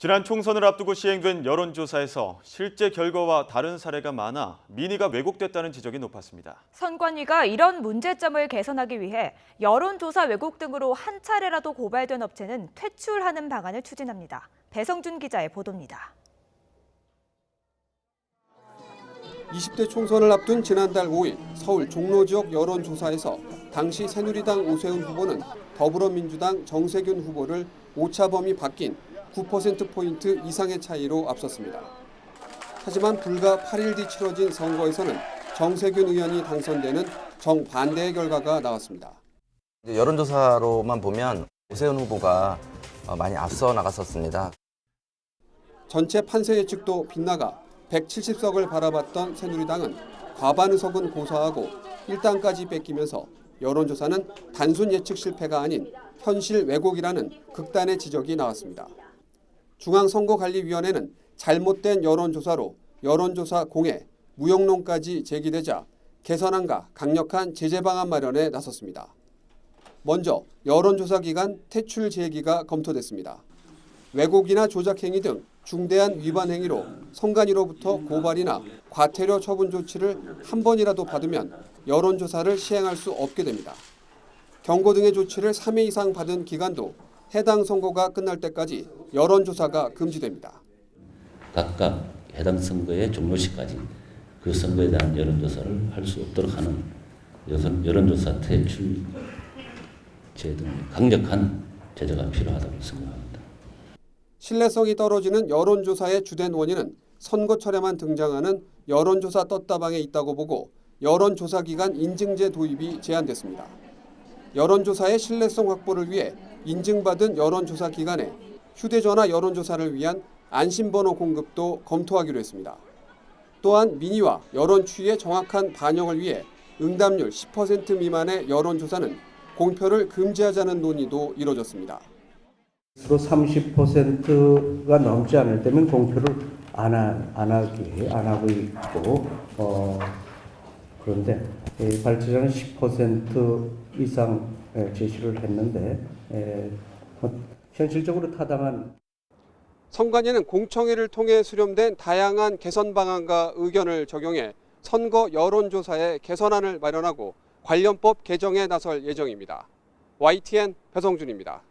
지난 총선을 앞두고 시행된 여론조사에서 실제 결과와 다른 사례가 많아 민의가 왜곡됐다는 지적이 높았습니다. 선관위가 이런 문제점을 개선하기 위해 여론조사 왜곡 등으로 한 차례라도 고발된 업체는 퇴출하는 방안을 추진합니다. 배성준 기자의 보도입니다. 20대 총선을 앞둔 지난달 5일 서울 종로 지역 여론조사에서 당시 새누리당 오세훈 후보는 더불어민주당 정세균 후보를 오차범위 바뀐 9%포인트 이상의 차이로 앞섰습니다. 하지만 불과 8일 뒤 치러진 선거에서는 정세균 의원이 당선되는 정반대의 결과가 나왔습니다. 여론조사로만 보면 오세훈 후보가 많이 앞서 나갔었습니다. 전체 판세 예측도 빗나가 170석을 바라봤던 새누리당은 과반 의석은 고사하고 1당까지 뺏기면서 여론조사는 단순 예측 실패가 아닌 현실 왜곡이라는 극단의 지적이 나왔습니다. 중앙선거관리위원회는 잘못된 여론조사로 여론조사 공해, 무용론까지 제기되자 개선안과 강력한 제재 방안 마련에 나섰습니다. 먼저 여론조사 기간 퇴출 제기가 검토됐습니다. 왜곡이나 조작 행위 등 중대한 위반 행위로 선관위로부터 고발이나 과태료 처분 조치를 한 번이라도 받으면 여론조사를 시행할 수 없게 됩니다. 경고 등의 조치를 3회 이상 받은 기간도 해당 선거가 끝날 때까지 여론조사가 금지됩니다. 각각 해당 선거의 종료 시까지 그 선거에 대한 여론조사를 할 수 없도록 하는 여론조사 퇴출제 등 강력한 제재가 필요하다고 생각합니다. 신뢰성이 떨어지는 여론조사의 주된 원인은 선거철에만 등장하는 여론조사 떴다방에 있다고 보고 여론조사 기간 인증제 도입이 제안됐습니다. 여론조사의 신뢰성 확보를 위해 인증받은 여론조사 기간에 휴대전화 여론조사를 위한 안심번호 공급도 검토하기로 했습니다. 또한 민의와 여론 추이의 정확한 반영을 위해 응답률 10% 미만의 여론조사는 공표를 금지하자는 논의도 이뤄졌습니다. 30%가 넘지 않을 때면 공표를 안 하고 있고 그런데 발제자는 10% 이상 제시를 했는데 현실적으로 타당한 선관위는 공청회를 통해 수렴된 다양한 개선 방안과 의견을 적용해 선거 여론조사의 개선안을 마련하고 관련법 개정에 나설 예정입니다. YTN 배성준입니다.